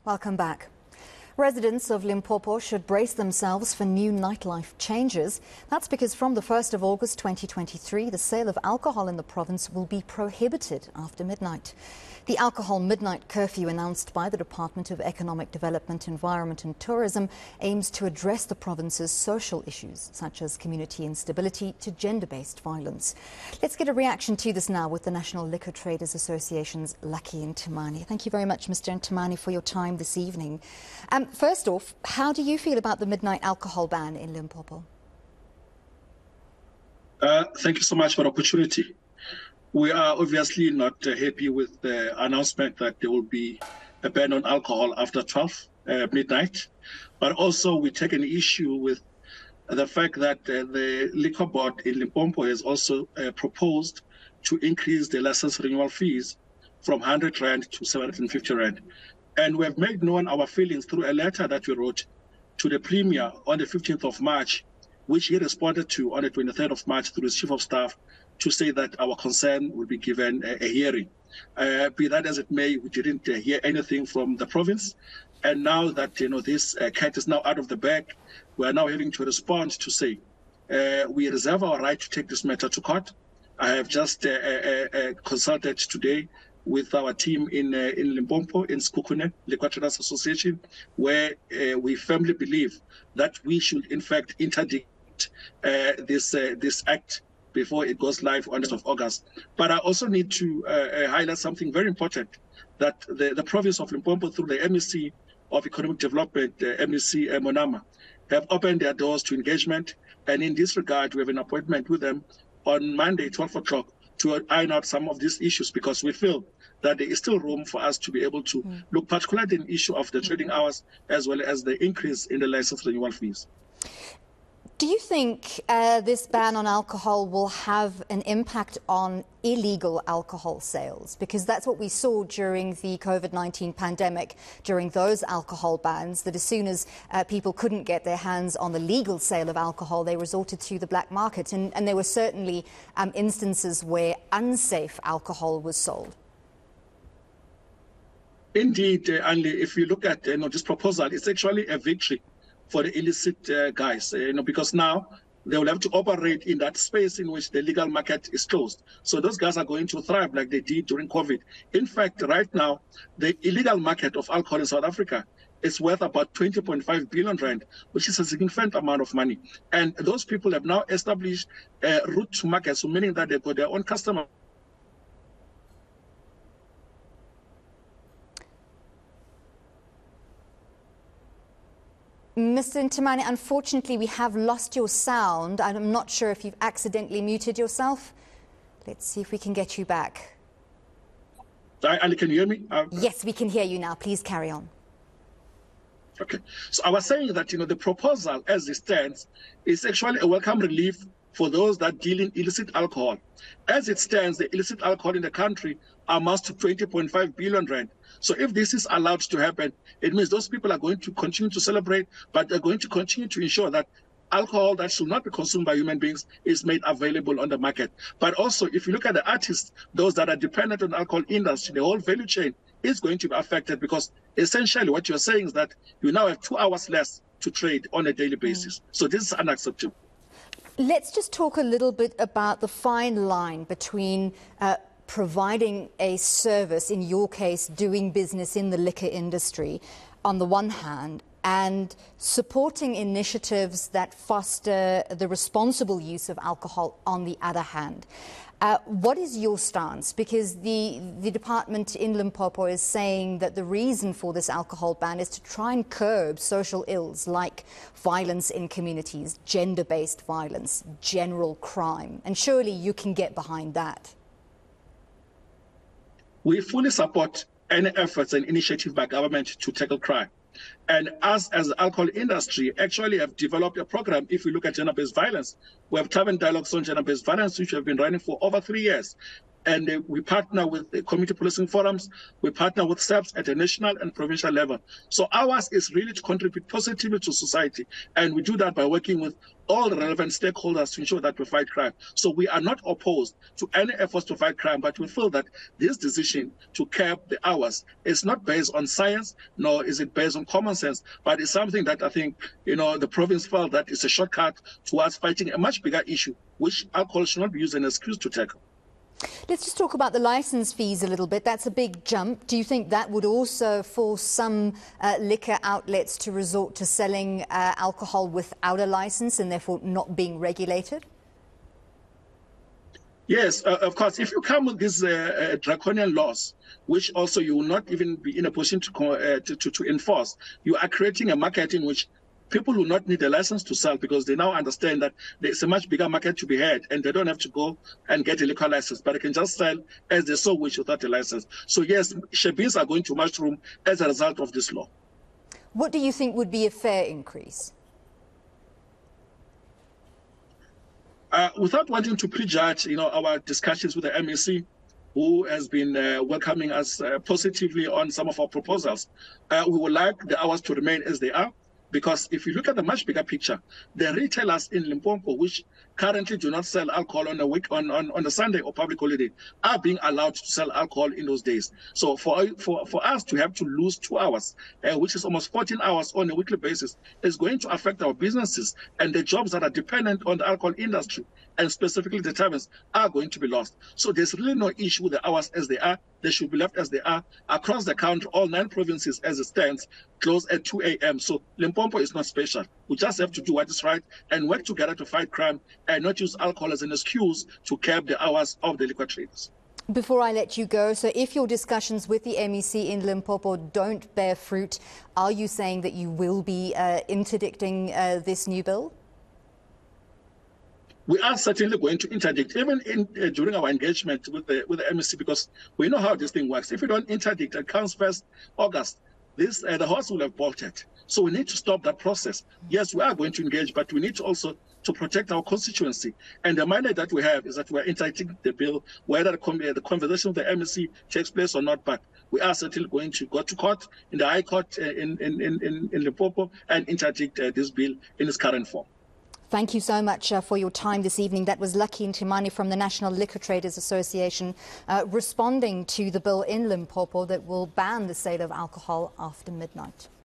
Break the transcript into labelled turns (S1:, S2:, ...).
S1: Welcome back. Residents of Limpopo should brace themselves for new nightlife changes. That's because from the 1st of August 2023, the sale of alcohol in the province will be prohibited after midnight. The alcohol midnight curfew announced by the Department of Economic Development, Environment and Tourism aims to address the province's social issues, such as community instability to gender-based violence. Let's get a reaction to this now with the National Liquor Traders Association's Lucky Ntimane. Thank you very much, Mr. Ntimane, for your time this evening. First off, how do you feel about the midnight alcohol ban in Limpopo?
S2: Thank you so much for the opportunity. We are obviously not happy with the announcement that there will be a ban on alcohol after 12 midnight, but also we take an issue with the fact that the Liquor Board in Limpopo has also proposed to increase the license renewal fees from 100 Rand to 750 Rand. And we have made known our feelings through a letter that we wrote to the Premier on the 15th of March, which he responded to on the 23rd of March through his Chief of Staff to say that our concern will be given a hearing. Be that as it may, we didn't hear anything from the province. And now that this cat is now out of the bag, we are now having to respond to say we reserve our right to take this matter to court. I have just consulted today with our team in Limpopo, in Sekhukhune, Liquor Traders Association, where we firmly believe that we should in fact interdict this act before it goes live on the 1st of August. But I also need to highlight something very important, that the province of Limpopo, through the MEC of Economic Development, MEC Monama, have opened their doors to engagement. And in this regard, we have an appointment with them on Monday, 12 o'clock, to iron out some of these issues, because we feel that there is still room for us to be able to look particularly at the issue of the trading hours, as well as the increase in the license renewal fees.
S1: Do you think this ban on alcohol will have an impact on illegal alcohol sales? Because that's what we saw during the COVID-19 pandemic, during those alcohol bans, that as soon as people couldn't get their hands on the legal sale of alcohol, they resorted to the black market. And there were certainly instances where unsafe alcohol was sold. Indeed,
S2: Anli, if you look at this proposal, it's actually a victory for the illicit guys, because now they will have to operate in that space in which the legal market is closed. So those guys are going to thrive like they did during COVID. In fact, right now, the illegal market of alcohol in South Africa is worth about 20.5 billion Rand, which is a significant amount of money. And those people have now established a route to market, so meaning that they've got their own customer.
S1: Mr. Ntimane, unfortunately, we have lost your sound. I'm not sure if you've accidentally muted yourself. Let's see if we can get you back.
S2: Ali, can you hear me?
S1: Yes, we can hear you now. Please carry on.
S2: Okay. So I was saying that, the proposal as it stands is actually a welcome relief for those that deal in illicit alcohol. As it stands, the illicit alcohol in the country amounts to 20.5 billion Rand. So if this is allowed to happen, it means those people are going to continue to celebrate, but they're going to continue to ensure that alcohol that should not be consumed by human beings is made available on the market. But also, if you look at the artists, those that are dependent on the alcohol industry, the whole value chain is going to be affected, because essentially what you're saying is that you now have 2 hours less to trade on a daily basis. So this is unacceptable.
S1: Let's just talk a little bit about the fine line between providing a service, in your case, doing business in the liquor industry, on the one hand, and supporting initiatives that foster the responsible use of alcohol on the other hand. What is your stance? Because the department in Limpopo is saying that the reason for this alcohol ban is to try and curb social ills like violence in communities, gender-based violence, general crime. And surely you can get behind that.
S2: We fully support any efforts and initiative by government to tackle crime. And us as the alcohol industry actually have developed a program. If we look at gender-based violence, we have tavern dialogues on gender-based violence, which have been running for over 3 years. and we partner with the community policing forums, we partner with SEPs at the national and provincial level. So ours is really to contribute positively to society, and we do that by working with all the relevant stakeholders to ensure that we fight crime. So we are not opposed to any efforts to fight crime, but we feel that this decision to cap the hours is not based on science, nor is it based on common sense, but it's something that I think, the province felt that is a shortcut towards fighting a much bigger issue, which alcohol should not be used as an excuse to tackle.
S1: Let's just talk about the licence fees a little bit. That's a big jump. Do you think that would also force some liquor outlets to resort to selling alcohol without a licence and therefore not being regulated?
S2: Yes, of course. If you come with these draconian laws, which also you will not even be in a position to enforce, you are creating a market in which people will not need a license to sell, because they now understand that there's a much bigger market to be had and they don't have to go and get a liquor license, but they can just sell as they so wish without a license. So yes, shebeens are going to mushroom as a result of this law.
S1: What do you think would be a fair increase?
S2: Without wanting to prejudge, our discussions with the MEC, who has been welcoming us positively on some of our proposals, we would like the hours to remain as they are. Because if you look at the much bigger picture, the retailers in Limpopo, which currently do not sell alcohol on a Sunday or public holiday, are being allowed to sell alcohol in those days. So for us to have to lose 2 hours, which is almost 14 hours on a weekly basis, is going to affect our businesses, and the jobs that are dependent on the alcohol industry, and specifically the taverns, are going to be lost. So there's really no issue with the hours as they are. They should be left as they are. Across the country, all 9 provinces as it stands, close at 2 a.m. So Limpopo is not special. We just have to do what is right and work together to fight crime, and not use alcohol as an excuse to cap the hours of the liquor traders.
S1: Before I let you go, so if your discussions with the MEC in Limpopo don't bear fruit, are you saying that you will be interdicting this new bill?
S2: We are certainly going to interdict, even during our engagement with the MEC, because we know how this thing works. If we don't interdict and comes 1st August, the horse will have bolted. So we need to stop that process. Yes, we are going to engage, but we need to also to protect our constituency. And the mandate that we have is that we are interdicting the bill, whether the conversation with the MEC takes place or not. But we are certainly going to go to court, in the High Court in Limpopo, and interdict this bill in its current form.
S1: Thank you so much for your time this evening. That was Lucky Ntimane from the National Liquor Traders Association responding to the bill in Limpopo that will ban the sale of alcohol after midnight.